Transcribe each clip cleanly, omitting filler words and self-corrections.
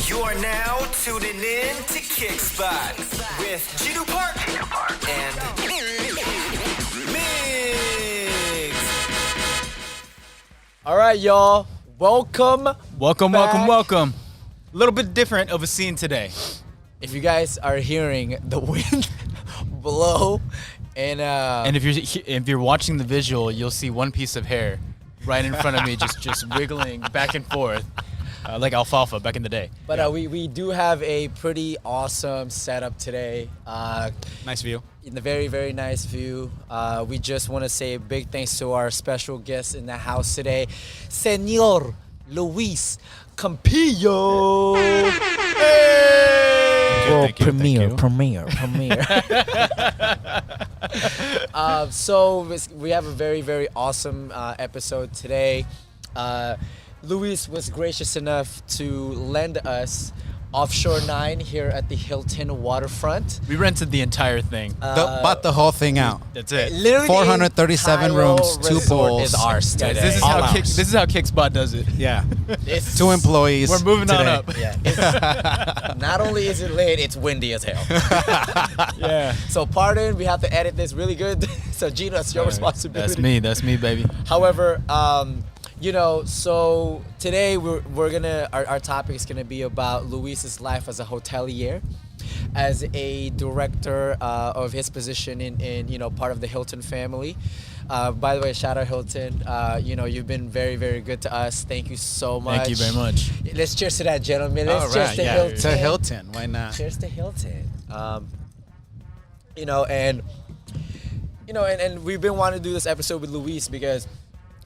You are now tuning in to Kickspot with Jinu Park and Migs. All right, y'all. Welcome. Welcome. back. A little bit different of a scene today. If you guys are hearing the wind blow, And if you're watching the visual, you'll see one piece of hair right in front of me, just wiggling back and forth, like alfalfa back in the day. but we do have a pretty awesome setup today. Nice view. In the very, very nice view. We just want to say a big thanks to our special guest in the house today, Senor Luis Campillo. Thank you, Premiere. So we have a very, very awesome episode today. Luis was gracious enough to lend us Offshore 9 here at the Hilton waterfront. We rented the entire thing. Bought the whole thing out. That's it. Literally, 437 Cairo rooms, 2 Resort pools. is ours Guys, today. this is All how ours. this is how Kickspot does it. Yeah. It's- 2 employees. We're moving on today. up. Yeah, it's, not only is it lit, it's windy as hell. Yeah. So pardon, we have to edit this really good. So Gino, it's your responsibility. That's me, baby. However, so today we're gonna our topic is gonna be about Luis's life as a hotelier, as a director of his position in part of the Hilton family. By the way, shout out Hilton. You've been very, very good to us. Thank you so much. Thank you very much. Let's cheers to that, gentlemen. Let's All cheers right, to yeah. Hilton. To Hilton. Why not? Cheers to Hilton. And we've been wanting to do this episode with Luis because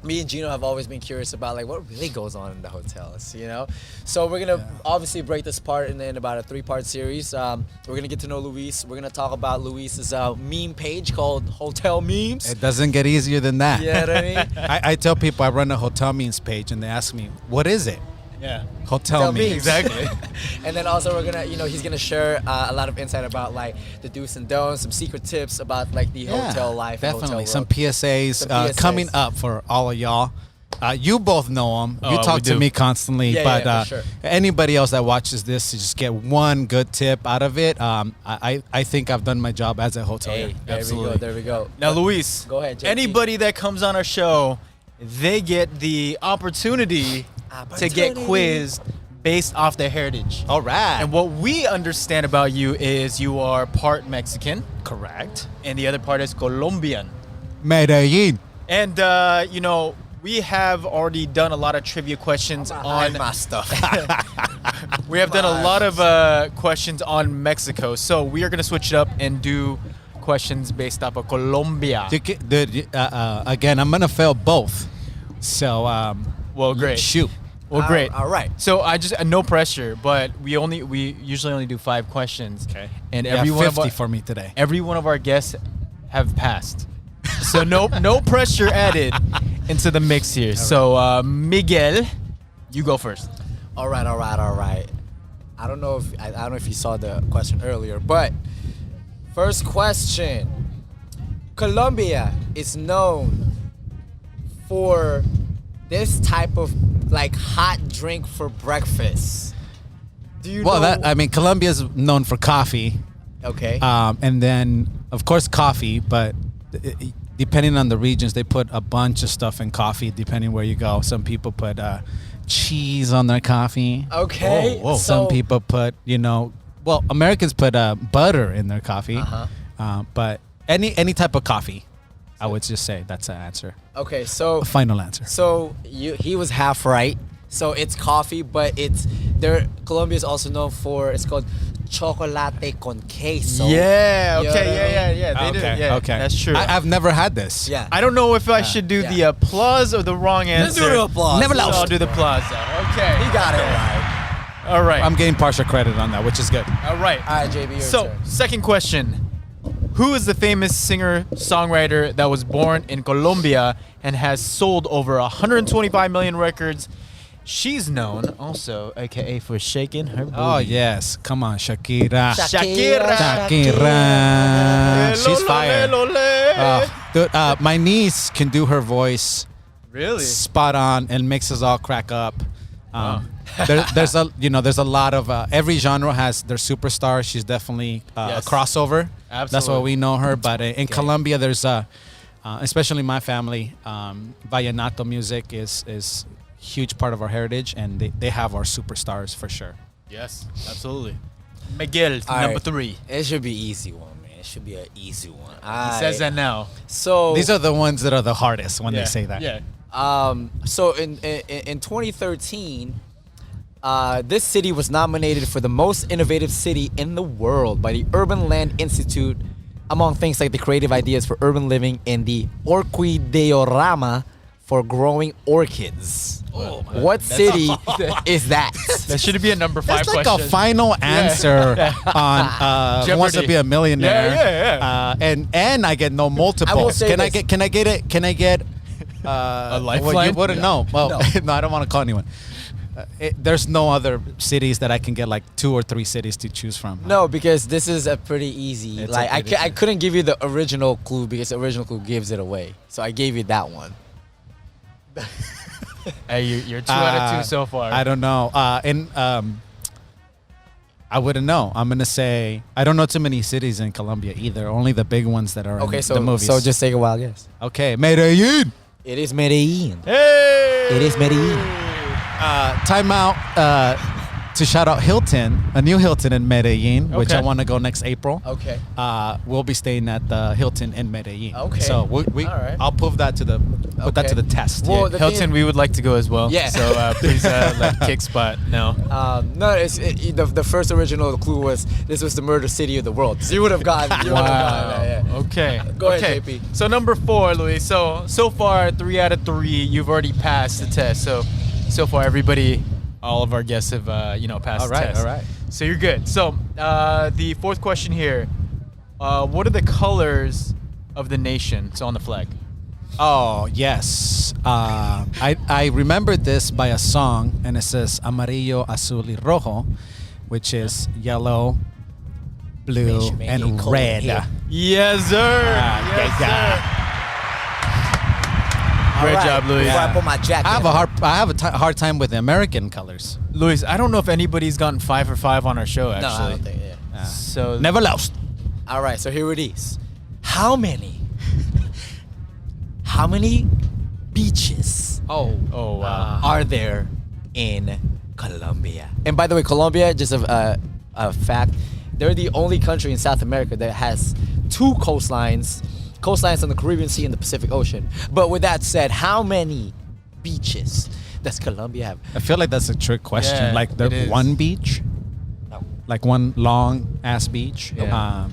me and Gino have always been curious about like what really goes on in the hotels, So we're gonna obviously break this part in about a 3-part series. We're gonna get to know Luis. We're gonna talk about Luis's meme page called Hotel Memes. It doesn't get easier than that. You know what I mean? I tell people I run a hotel memes page and they ask me, what is it? Yeah. Hotel memes. Exactly. And then also we're gonna, he's gonna share a lot of insight about like the do's and don'ts, some secret tips about like the hotel life. and Definitely. hotel Some world. PSAs, Some PSAs. coming up for all of y'all. You both know them. You Oh, talk we to do. me constantly, Yeah, but yeah, for sure. anybody else that watches this to just get one good tip out of it, I think I've done my job as a hotelier. Hey, there we go. Now, Luis. Go ahead, JP. Anybody that comes on our show, they get the opportunity to get quizzed based off their heritage. All right. And what we understand about you is you are part Mexican, Correct. and the other part is Colombian. Medellin. And, we have already done a lot of trivia questions on my stuff. We have done a lot of questions on Mexico, so we are going to switch it up and do questions based off of Colombia. Again, I'm gonna fail both. So, Well, great. shoot. Well, great. All right. So I just no pressure, but we usually only do 5 questions. Okay. And Yeah, every 50 for me today. every one of our guests have passed. So no pressure added into the mix here. So Miguel, you go first. All right. I don't know if you saw the question earlier, but first question. Colombia is known for this type of like hot drink for breakfast. Do you Well, know? Colombia's known for coffee, Okay. and then of course coffee, but depending on the regions, they put a bunch of stuff in coffee. Depending where you go, some people put cheese on their coffee. Okay. Whoa. Some people put, Americans put butter in their coffee. But any type of coffee, I would just say that's an answer. Okay. So A final answer. So he was half right. So it's coffee, but Colombia is also known for, it's called chocolate con queso. Yeah. You know Okay. what I mean? Yeah. They do. Okay. Yeah. Okay. That's true. I've never had this. Yeah. I don't know if I should do the applause or the wrong answer. do the applause. Never So lost. I'll do the applause. Okay. He got it right. All right. I'm getting partial credit on that, which is good. All right. All right, JB, your So, turn. second question. Who is the famous singer-songwriter that was born in Colombia and has sold over 125 million records? She's known also, aka for shaking her booty. Oh, yes. Come on, Shakira. Shakira. She's fire. Lole. Dude, my niece can do her voice Really? spot on and makes us all crack up. There's a lot of every genre has their superstar. She's definitely Yes. a crossover. That's why Absolutely. we know her. But in Colombia, there's especially my family, vallenato music is a huge part of our heritage, and they have our superstars for sure. Yes, absolutely. Miguel, All number right. 3. It should be easy one, man. It should be an easy one. He says that now. So These are the ones that are the hardest when Yeah. they say that. Yeah. So in 2013, this city was nominated for the most innovative city in the world by the Urban Land Institute, among things like the creative ideas for urban living and the Orchideorama for growing orchids. What city is that? That should be a number 5 That's like question. a final answer on Who Wants to Jeopardy. Be a Millionaire. Yeah. And I get no multiples. I will say Can I this. get A well, lifeline? you wouldn't know. Well, No. no, I don't want to call anyone. There's no other cities that I can get like 2 or 3 cities to choose from. No, because this is a pretty easy. It's Like a pretty I couldn't give you the original clue because the original clue gives it away. So I gave you that one. Hey, you're 2 out of 2 so far. I don't know. I wouldn't know. I'm gonna say I don't know too many cities in Colombia either. Only the big ones that are Okay, in so the movies. so just take a wild guess. okay, Medellin. It is Medellin. Hey! It is Medellin. Time out to shout out Hilton, a new Hilton in Medellin, which I Okay. want to go next April. Okay. We'll be staying at the Hilton in Medellin. Okay. So we All right. I'll put that to the Okay. test. Well, Yeah, the Hilton, thing- we would like to go as well. Yeah. So please let Kickspot know. No, the first original clue was this was the murder city of the world. So you would have gotten. You would have gotten that, yeah. Okay. Go ahead, okay. JP. So number 4, Luis. So far, 3 out of 3, you've already passed the test. So far, everybody, all of our guests have passed All the right, test. all right. So you're good. So the 4th question here: what are the colors of the nation? It's on the flag. Oh yes, I remembered this by a song, and it says amarillo, azul, y rojo, which is yellow, blue, and Cold red. here. Yes, sir. Yes, sir. Great All right. job, Luis. Before I put my jacket. I have a hard time with the American colors. Luis, I don't know if anybody's gotten 5 for 5 on our show. Actually, No, I don't think. Yeah. So Never lost. All right, so here it is. How many beaches Oh wow. are there in Colombia? And by the way, Colombia, just a fact, they're the only country in South America that has 2 coastlines on the Caribbean Sea and the Pacific Ocean. But with that said, how many beaches does Colombia have? I feel like that's a trick question. Yeah, like it the is. one beach, No. like one long ass beach. Yeah.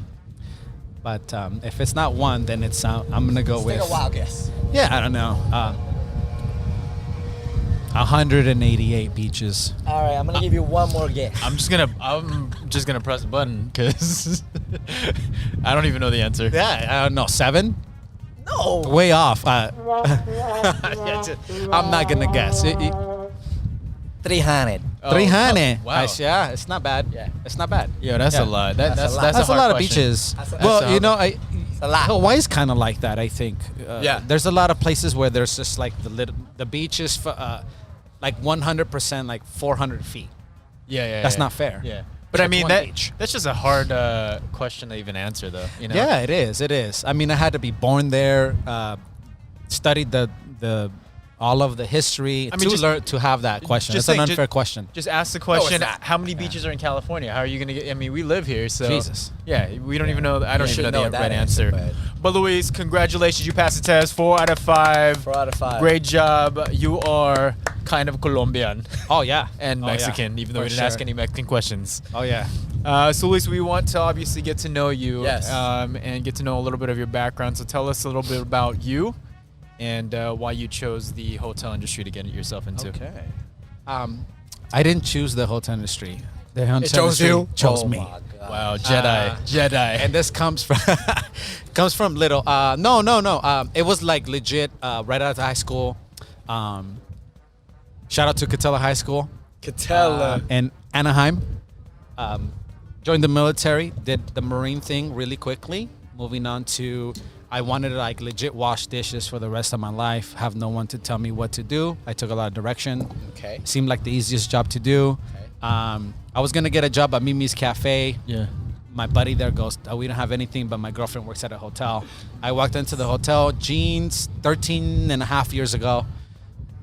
But if it's not one, then it's I'm gonna go with. Take a wild guess. Yeah, I don't know. 188 beaches. All right, I'm gonna give you one more guess. I'm just gonna press the button because I don't even know the answer. Yeah, I don't know. 7? No. Way off. I'm not gonna guess. 300. 300. wow. Yeah, it's not bad. Yeah. It's not bad. Yeah, that's Yeah. a lot. That's a lot. That's That's a hard lot of question. beaches. That's a- Well, that's you a- know, a lot. Hawaii's kind of like that. I think. Yeah. There's a lot of places where there's just like the beaches for like 100% like 400 feet. Yeah. That's yeah. not fair. Yeah. But I It's mean one that beach. that's just a hard question to even answer, though. You know. Yeah, it is. It is. I mean, I had to be born there, studied the all of the history I mean, to learn to have that question. just It's an think, unfair question. Just ask the question: not. how many beaches are in California? How are you gonna get? I mean, we live here, so Jesus. Yeah, we don't even know. I don't You even know should the know that right answer, answer. But Luis, congratulations! You passed the test. 4 out of 5. 4 out of 5. Great job. You are kind of Colombian Oh yeah, and Oh, yeah. Mexican, even though For we didn't ask sure. any Mexican questions. Oh yeah. So, Luis, we want to obviously get to know you, Yes. and get to know a little bit of your background. So, tell us a little bit about you and why you chose the hotel industry to get yourself into. Okay. I didn't choose the hotel industry. The hotel chose industry you? chose Oh me. my God. Wow, Jedi. And this comes from little. No. It was like legit right out of high school. Shout out to Catella High School Catella. in Anaheim. Joined the military. Did the Marine thing really quickly. Moving on to I wanted to like legit wash dishes for the rest of my life, have no one to tell me what to do. I took a lot of direction. Okay. Seemed like the easiest job to do. Okay. I was gonna get a job at Mimi's Cafe. Yeah. My buddy there goes, oh, we don't have anything, but my girlfriend works at a hotel. I walked into the hotel, jeans, 13 and a half years ago,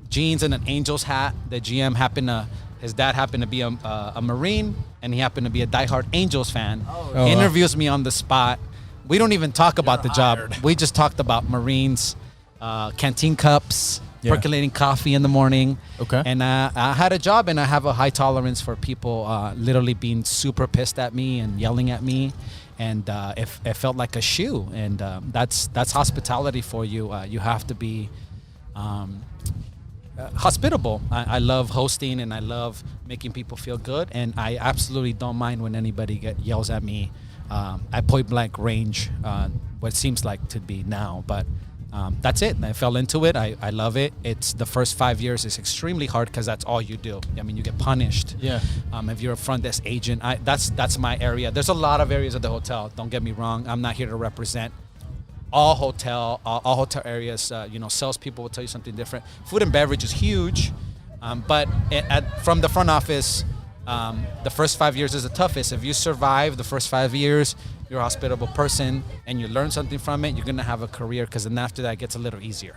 jeans and an Angels hat. The GM his dad happened to be a Marine, and he happened to be a diehard Angels fan. wow. Interviews me on the spot. We don't even talk about the job. hired. We just talked about Marines, canteen cups, Yeah. percolating coffee in the morning. Okay. And I had a job, and I have a high tolerance for people literally being super pissed at me and yelling at me. And it felt like a shoe. And that's hospitality for you. You have to be hospitable. I love hosting, and I love making people feel good. And I absolutely don't mind when anybody yells at me at point blank range, what it seems like to be now. But that's it. And I fell into it. I love it. It's the first 5 years is extremely hard because that's all you do. I mean, you get punished. Yeah. If you're a front desk agent, that's my area. There's a lot of areas of the hotel. Don't get me wrong. I'm not here to represent all hotel areas. Salespeople will tell you something different. Food and beverage is huge, but from the front office, the first 5 years is the toughest. If you survive the first 5 years, you're a hospitable person and you learn something from it, you're going to have a career, because then after that it gets a little easier.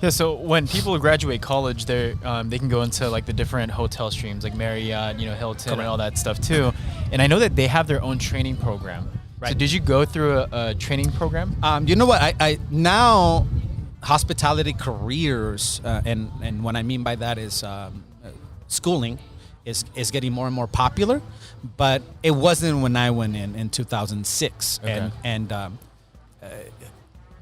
Yeah, so when people graduate college, they can go into like the different hotel streams, like Marriott, Hilton, and all that stuff too. And I know that they have their own training program. Right. So did you go through a training program? You know what? I now hospitality careers, and what I mean by that is schooling is getting more and more popular, but it wasn't when I went in 2006. Okay. And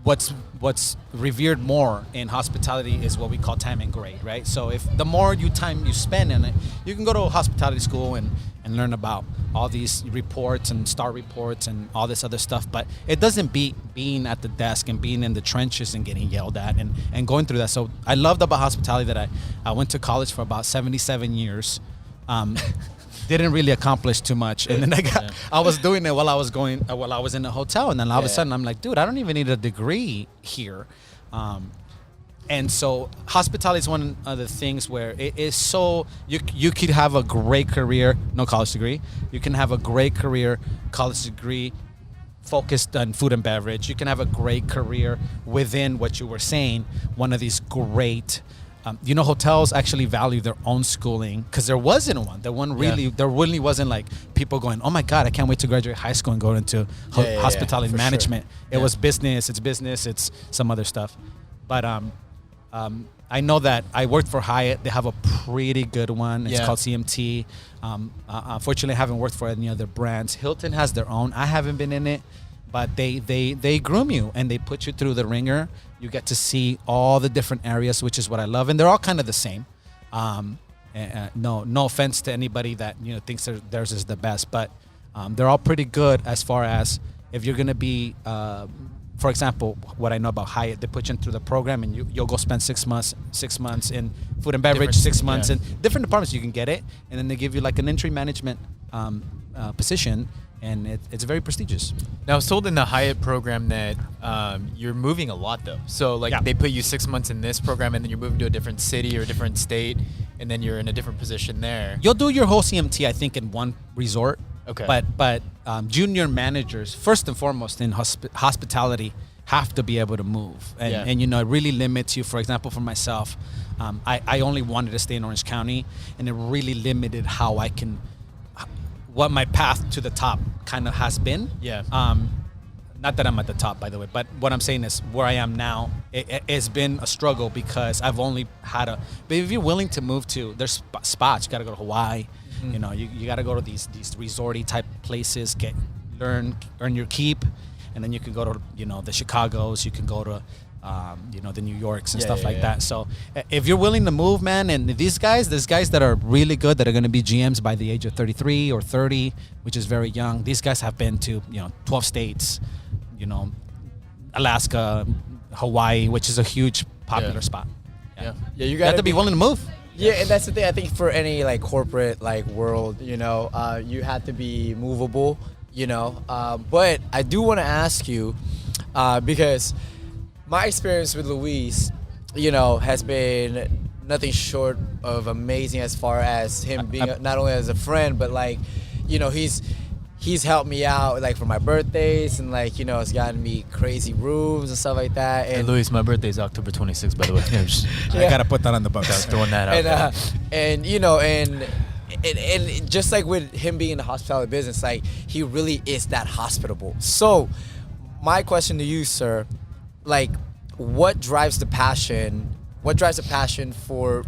what's revered more in hospitality is what we call time and grade, right? So if the more time you spend in it, you can go to a hospitality school and learn about all these reports and star reports and all this other stuff, but it doesn't beat being at the desk and being in the trenches and getting yelled at and going through that. So I loved about hospitality that I went to college for about 77 years. Didn't really accomplish too much, and then I was doing it while I was in a hotel, and then all of a sudden I'm like, dude, I don't even need a degree here. And so hospitality is one of the things where it is so you could have a great career, no college degree. You can have a great career, college degree focused on food and beverage. You can have a great career within what you were saying, one of these great hotels actually value their own schooling, because there wasn't one. There really wasn't like people going, oh my God, I can't wait to graduate high school and go into hospitality management. Sure. It was business, it's some other stuff. But I know that I worked for Hyatt. They have a pretty good one. It's called CMT. Unfortunately, I haven't worked for any other brands. Hilton has their own. I haven't been in it, but they groom you and they put you through the ringer. You get to see all the different areas, which is what I love, and they're all kind of the same. No offense to anybody that thinks theirs is the best, but they're all pretty good as far as if you're gonna be. For example, what I know about Hyatt, they put you through the program, and you'll go spend 6 months in food and beverage, 6 months in different departments. You can get it, and then they give you like an entry management position. And it's very prestigious. Now, I was told in the Hyatt program that you're moving a lot, though. So, they put you 6 months in this program, and then you're moving to a different city or a different state, and then you're in a different position there. You'll do your whole CMT, I think, in one resort. Okay. But junior managers, first and foremost in hospitality, have to be able to move. And it really limits you. For example, for myself, I only wanted to stay in Orange County, and it really limited how I can... what my path to the top kind of has been. Yeah. Not that I'm at the top, by the way, but what I'm saying is where I am now, it's been a struggle because I've only had but if you're willing to move to, there's spots. You got to go to Hawaii. Mm-hmm. You got to go to these resorty type places, earn your keep, and then you can go to, the Chicagos, you can go to, the New Yorks and stuff like that. So if you're willing to move, man, and there's guys that are really good that are going to be GMs by the age of 33 or 30, which is very young. These guys have been to, 12 states, Alaska, Hawaii, which is a huge popular spot. Yeah, you have to be willing to move. Yeah, and that's the thing. I think for any corporate world, you have to be movable, But I do want to ask you, because my experience with Luis, has been nothing short of amazing as far as him being not only as a friend, but like, he's helped me out like for my birthdays and like, it's gotten me crazy rooms and stuff like that. And And Luis, my birthday is October 26th, by the way. I gotta put that on the books. Just throwing that out and there. and just like with him being in the hospitality business, like he really is that hospitable. So my question to you, sir, like what drives the passion for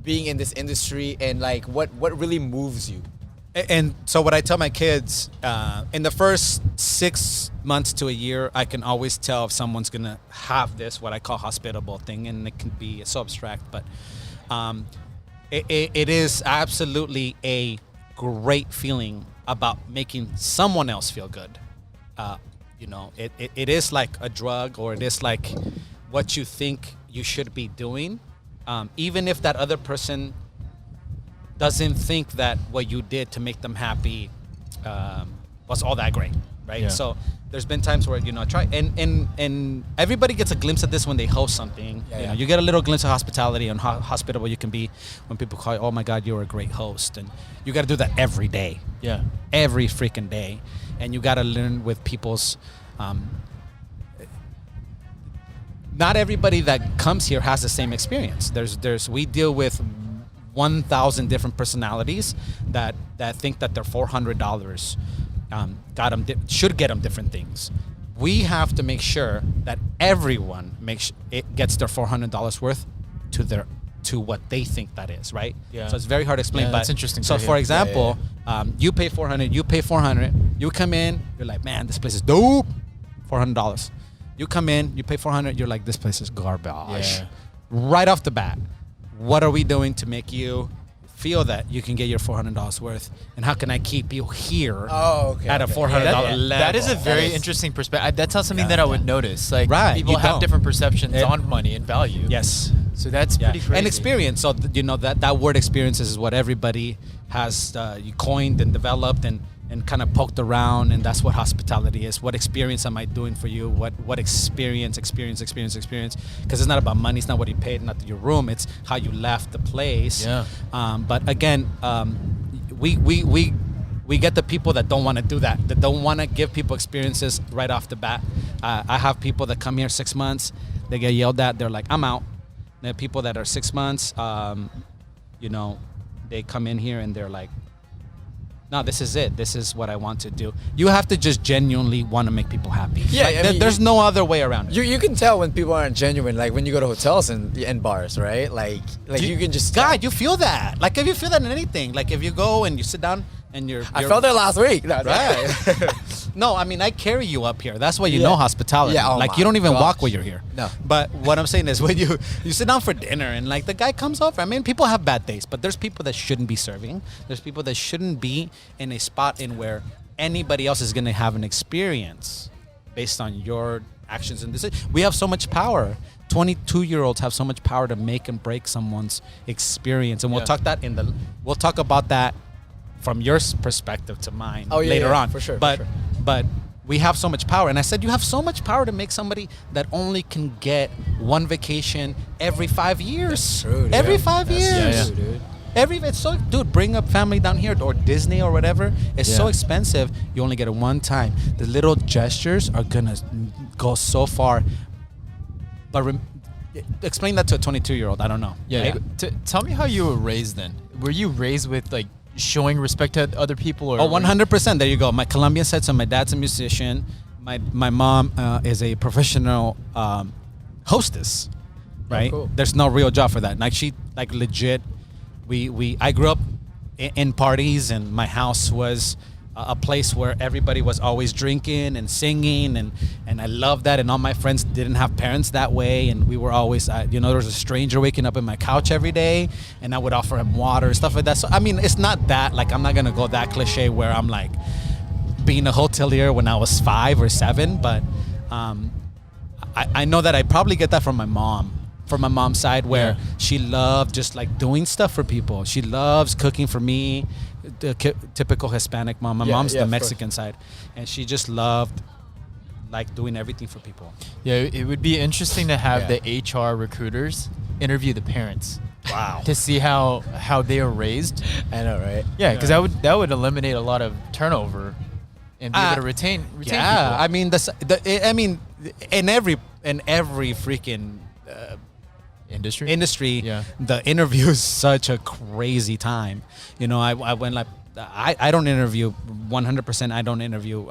being in this industry, and like what really moves you? And so what I tell my kids, in the first 6 months to a year, I can always tell if someone's going to have this, what I call hospitable thing, and it can be so abstract, but it is absolutely a great feeling about making someone else feel good. It is like a drug, or it is like what you think you should be doing, even if that other person doesn't think that what you did to make them happy was all that great, right? Yeah. So there's been times where I try, and everybody gets a glimpse of this when they host something. You get a little glimpse of hospitality and how hospitable you can be when people call you, oh my God, you're a great host, and you got to do that every day, every freaking day, and you got to learn with people's. Not everybody that comes here has the same experience. We deal with 1,000 different personalities that think that their $400 should get them different things. We have to make sure that everyone gets their $400 worth to what they think that is, right? Yeah. So it's very hard to explain. Yeah, but that's interesting So to for hear. example, you pay $400, you come in, you're like, man, this place is dope. $400. You come in, you pay $400, you're like, this place is garbage. Yeah. Right off the bat, what are we doing to make you feel that you can get your $400 worth, and how can I keep you here at a $400 level? That is a very interesting perspective. That's not something that I would notice. Like, Right, people you have don't. different perceptions on money and value. Yes. So that's pretty crazy. And experience. So that word experiences is what everybody has coined and developed and kind of poked around, and that's what hospitality is. What experience am I doing for you? What experience? Because it's not about money. It's not what you paid, not your room. It's how you left the place. Yeah. But again, we get the people that don't want to do that don't want to give people experiences right off the bat. I have people that come here 6 months, they get yelled at, they're like, I'm out. There are people that are 6 months, they come in here and they're like, no, this is it. This is what I want to do. You have to just genuinely want to make people happy. Yeah, Like, I mean, there's no other way around it. You can tell when people aren't genuine, like when you go to hotels and bars, right? Like you can just God, you feel that. Like if you feel that in anything. Like if you go and you sit down and I felt that last week. No, Right. No, I mean, I carry you up here. That's why you know hospitality. Yeah, oh like my you don't even gosh. walk when you're here. No. But what I'm saying is when you sit down for dinner and like the guy comes over. I mean, people have bad days, but there's people that shouldn't be serving. There's people that shouldn't be in a spot in where anybody else is going to have an experience based on your actions and decisions. We have so much power. 22-year-olds have so much power to make and break someone's experience. And we'll talk about that from your perspective to mine later on. For sure. But we have so much power. And I said, you have so much power to make somebody that only can get one vacation every 5 years. That's true, dude. Every 5 years. That's true, dude. It's so, dude, bring a family down here or Disney or whatever. It's so expensive. You only get it one time. The little gestures are going to go so far. But explain that to a 22-year-old. I don't know. Yeah. Tell me how you were raised then. Were you raised with like showing respect to other people? Or 100%. There you go. My Colombian side, so my dad's a musician. My mom is a professional hostess, right? cool. There's no real job for that. Like she, like legit, I grew up in parties, and my house was a place where everybody was always drinking and singing, and I loved that. And all my friends didn't have parents that way, and we were always, there was a stranger waking up in my couch every day, and I would offer him water and stuff like that. So I mean, it's not that, like, I'm not gonna go that cliche where I'm like being a hotelier when I was 5 or 7, but I know that I probably get that from my mom. From my mom's side, where she loved just like doing stuff for people. She loves cooking for me, the typical Hispanic mom. My mom's the Mexican side, and she just loved like doing everything for people. Yeah, it would be interesting to have Yeah. the HR recruiters interview the parents. Wow. To see how they are raised. I know, right? Yeah, because that would eliminate a lot of turnover and be able to retain Yeah, people. I mean, in every freaking industry, Yeah. the interview is such a crazy time. You know, I went like, I don't interview 100%. I don't interview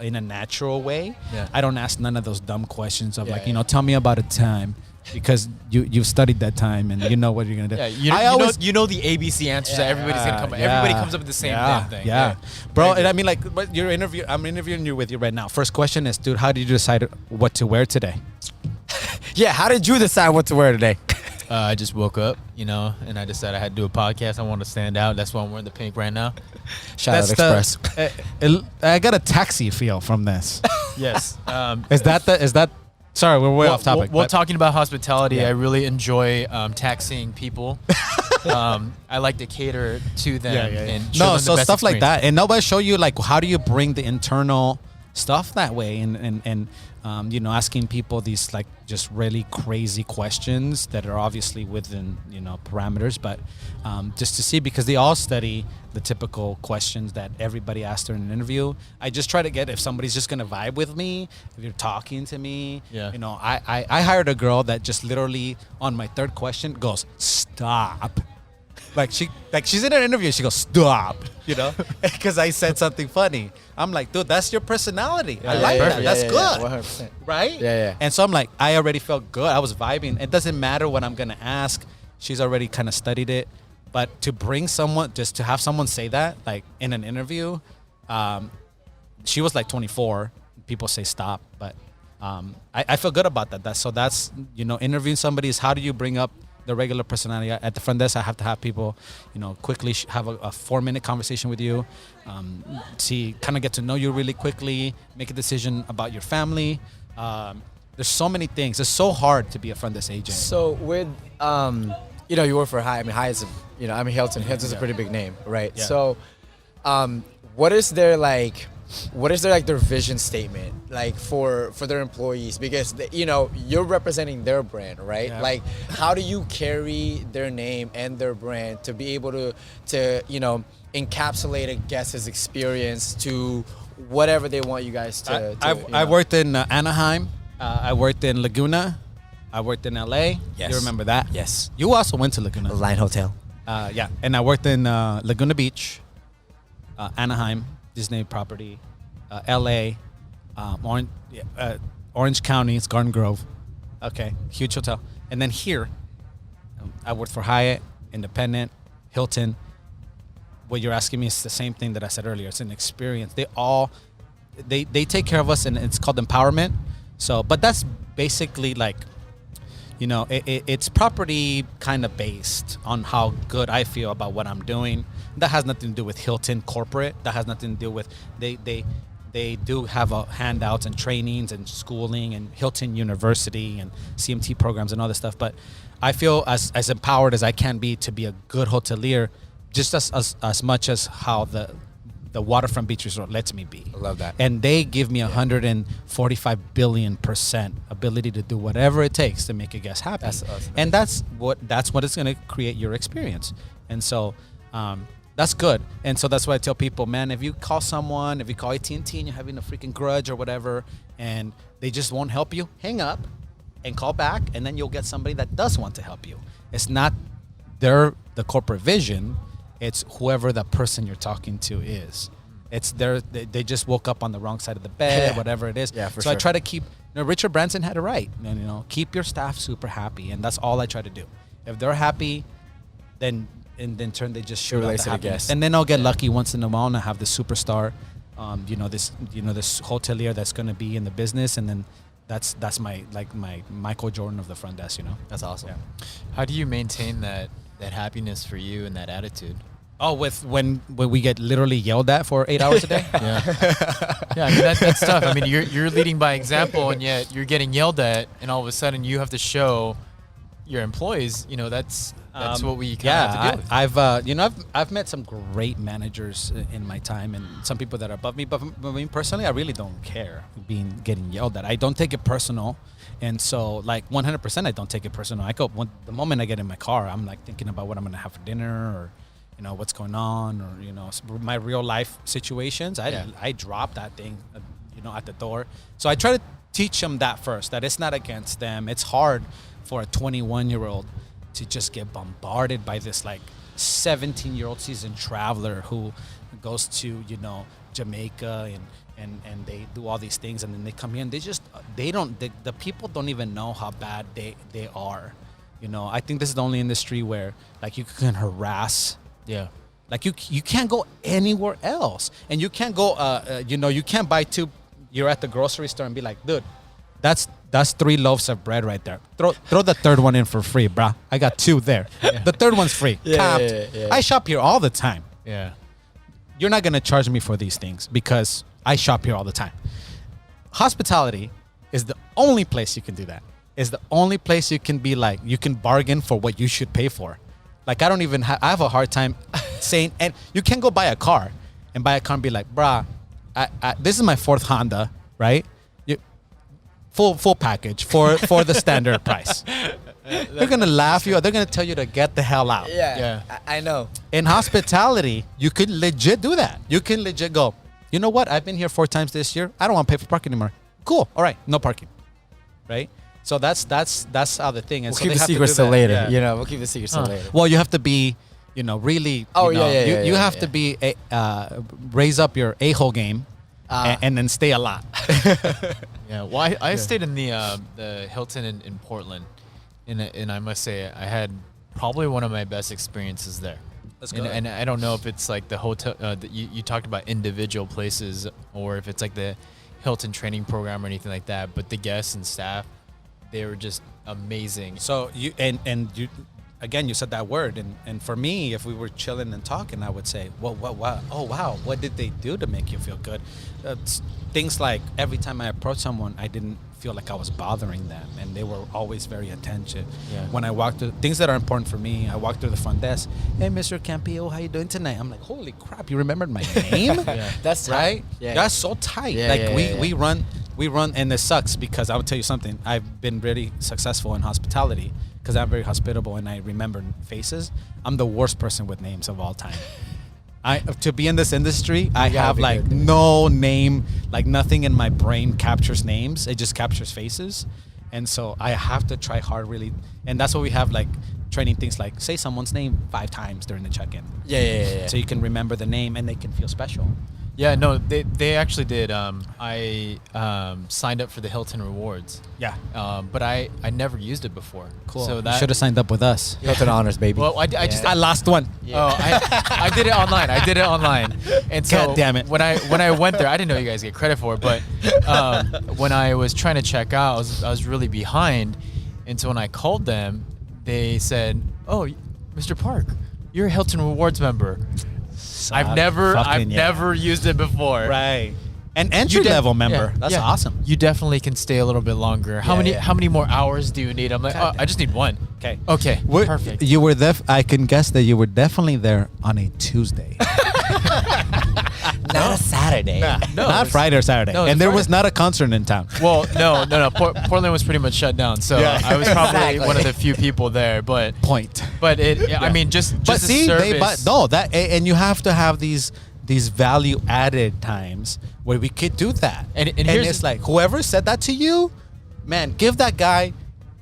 in a natural way. Yeah. I don't ask none of those dumb questions of Yeah, like, yeah. tell me about a time, because you've studied that time and you know what you're gonna do. Yeah, you know the ABC answers that everybody's gonna come up. Everybody comes up with the same damn thing. Yeah, bro. And I mean, like, but I'm interviewing you with you right now. First question is, dude, how did you decide what to wear today? Yeah, how did you decide what to wear today? I just woke up, and I decided I had to do a podcast. I wanted to stand out. That's why I'm wearing the pink right now. Shout out Express. I got a taxi feel from this. Yes. Is that? Sorry, we're way off topic. Well, but- talking about hospitality, Yeah. I really enjoy taxiing people. I like to cater to them. And show them the so best stuff like experience. that, and nobody show you like how do you bring the internal stuff that way, and asking people these like just really crazy questions that are obviously within parameters, but just to see, because they all study the typical questions that everybody asks during an interview. I just try to get if somebody's just gonna vibe with me, if you're talking to me. Yeah. I hired a girl that just literally on my third question goes, "Stop." She's in an interview. She goes, "Stop," because I said something funny. I'm like, dude, that's your personality. I like that. That's good, 100%. right? Yeah. And so I'm like, I already felt good. I was vibing. It doesn't matter what I'm gonna ask. She's already kind of studied it. But to bring someone, just to have someone say that, like in an interview, she was like 24. People say stop, but I feel good about that. That's interviewing somebody is how do you bring up the regular personality. At the front desk, I have to have people, quickly have a 4-minute conversation with you, kind of get to know you really quickly, make a decision about your family. There's so many things. It's so hard to be a front desk agent. So with you work for High. I mean, High is Hilton. Hilton's a pretty big name, right? Yeah. So, what is their their vision statement like for their employees? Because you're representing their brand, right? Yeah. Like, how do you carry their name and their brand to be able to encapsulate a guest's experience to whatever they want you guys to? I worked in Anaheim. I worked in Laguna. I worked in LA. Yes. You remember that? Yes. You also went to Laguna. Line Hotel. Yeah. And I worked in Laguna Beach, Anaheim, Disney property, LA, Orange County, it's Garden Grove. Okay. Huge hotel. And then here, I worked for Hyatt, Independent, Hilton. What you're asking me is the same thing that I said earlier. It's an experience. They take care of us, and it's called empowerment. So, but that's basically like, it's property kind of based on how good I feel about what I'm doing. That has nothing to do with Hilton corporate. That has nothing to do with they do have handouts and trainings and schooling and Hilton University and CMT programs and all this stuff. But I feel as empowered as I can be to be a good hotelier, just as much as how the Waterfront Beach Resort lets me be. I love that. And they give me 145 billion% ability to do whatever it takes to make a guest happy. That's awesome. And that's what it's going to create your experience. And so that's good. And so that's why I tell people, man, if you call someone, if you call AT&T and you're having a freaking grudge or whatever, and they just won't help you, hang up and call back, and then you'll get somebody that does want to help you. It's not the corporate vision. It's whoever the person you're talking to is. It's they just woke up on the wrong side of the bed, Yeah. whatever it is. Yeah, for so I sure. try to keep. Richard Branson had it right. And, keep your staff super happy, and that's all I try to do. If they're happy, then in turn they just show Relates the to the happiness. guest. And then I'll get lucky once in a while, and I have the superstar, this hotelier that's going to be in the business, and then that's my Michael Jordan of the front desk. That's awesome. Yeah. How do you maintain that happiness for you and that attitude? Oh, when we get literally yelled at for 8 hours a day. Yeah, I mean that's tough. I mean you're leading by example, and yet you're getting yelled at, and all of a sudden you have to show your employees, that's what we kind of have to do. I've met some great managers in my time, and some people that are above me. But me personally, I really don't care getting yelled at. I don't take it personal, and so like 100%, I don't take it personal. The moment I get in my car, I'm like thinking about what I'm gonna have for dinner, or what's going on, or my real life situations. I drop that thing, at the door. So I try to teach them that first, that it's not against them. It's hard for a 21-year-old to just get bombarded by this like 17-year-old seasoned traveler who goes to Jamaica and they do all these things, and then they come here and the people don't even know how bad they are. I think this is the only industry where like you can harass. Yeah. Like you can't go anywhere else, and you can't go you can't buy two. You're at the grocery store and be like, dude, that's 3 loaves of bread right there. Throw the third one in for free, brah. I got 2 there. Yeah. The third one's free. Yeah. I shop here all the time. Yeah. You're not gonna charge me for these things because I shop here all the time. Hospitality is the only place you can do that. It's the only place you can be like, you can bargain for what you should pay for. Like I have a hard time saying, and you can go buy a car and be like, brah, this is my 4th Honda, right? Full package for the standard price. They're gonna laugh you. They're gonna tell you to get the hell out. Yeah. I know. In hospitality, you could legit do that. You can legit go, you know what? I've been here 4 times this year. I don't want to pay for parking anymore. Cool. All right, no parking. Right. So that's how the thing is. We'll keep the secrets till later. We'll keep the secrets till later. Well, you have to be, really. You have to be raise up your a-hole game, and then stay a lot. Yeah. Well, I stayed in the Hilton in Portland, and I must say I had probably one of my best experiences there. That's good. And I don't know if it's like the hotel. You talked about individual places, or if it's like the Hilton training program or anything like that. But the guests and staff, they were just amazing. So you again, you said that word, and for me, if we were chilling and talking, I would say, what, oh wow, what did they do to make you feel good? Things like every time I approached someone, I didn't feel like I was bothering them, and they were always very attentive. Yeah. When I walked through things that are important for me, I walked through the front desk. Hey, Mr. Campillo, how you doing tonight? I'm like, holy crap, you remembered my name? Yeah. That's right. Yeah. That's so tight. Yeah, we run, and it sucks because I would tell you something. I've been really successful in hospitality because I'm very hospitable and I remember faces. I'm the worst person with names of all time. To be in this industry, I have like no name, like nothing in my brain captures names. It just captures faces. And so I have to try hard really. And that's what we have, like training things like say someone's name 5 times during the check-in. Yeah. So you can remember the name and they can feel special. Yeah, no, they actually did. I signed up for the Hilton Rewards. Yeah. But I never used it before. Cool. So You that should have signed up with us. Hilton Honors, baby. Well, I lost one. Oh, I did it online. And so God damn it. when I went there, I didn't know you guys get credit for it, but when I was trying to check out, I was really behind, and so when I called them, they said, "Oh, Mr. Park, you're a Hilton Rewards member." I've never used it before. Right. An entry level member. Yeah, That's yeah. awesome. You definitely can stay a little bit longer. How many more hours do you need? I'm like, I just need 1. Okay. Perfect. You were I can guess that you were definitely there on a Tuesday. Not a Saturday. No, not Friday or Saturday. No, and there Friday. was not a concert in town. Well, no. Portland was pretty much shut down, so I was probably Exactly. one of the few people there. But Point. I mean, just But the see, service. and you have to have these value added times where we could do that. And And here's it's like whoever said that to you, man, give that guy.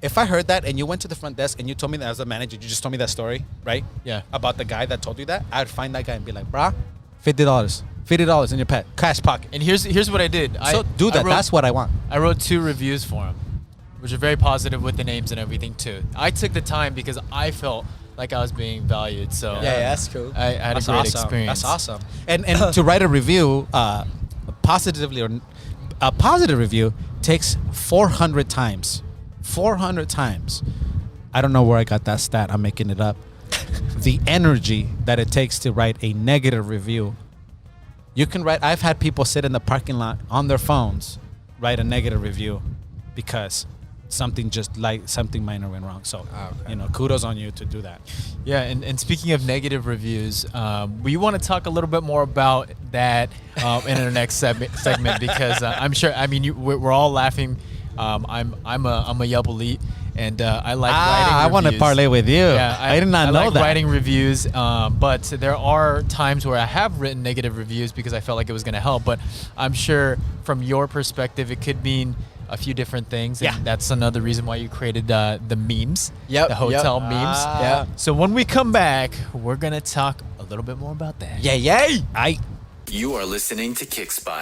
If I heard that and you went to the front desk and you told me that as a manager, you just told me that story, right? Yeah. About the guy that told you that, I'd find that guy and be like, brah, $50 in your pet, cash pocket. And here's what I did. So do that. That's what I want. I wrote 2 reviews for him, which are very positive with the names and everything too. I took the time because I felt like I was being valued. So Yeah, that's cool. I had That's a great awesome. experience. That's awesome. And to write a review, positively or a positive review takes 400 times. 400 times. I don't know where I got that stat. I'm making it up. The energy that it takes to write a negative review. You can write. I've had people sit in the parking lot on their phones, write a negative review because something minor went wrong. So, Okay. kudos on you to do that. Yeah, and speaking of negative reviews, we want to talk a little bit more about that in our next segment because I'm sure. I mean, we're all laughing. I'm a Yelp elite, and I like writing reviews. I want to parlay with you. Yeah, I did not I know like that. writing reviews, but there are times where I have written negative reviews because I felt like it was going to help. But I'm sure from your perspective, it could mean a few different things. And that's another reason why you created the memes, the hotel memes. Yeah. So when we come back, we're going to talk a little bit more about that. Yay! You are listening to Kickspot.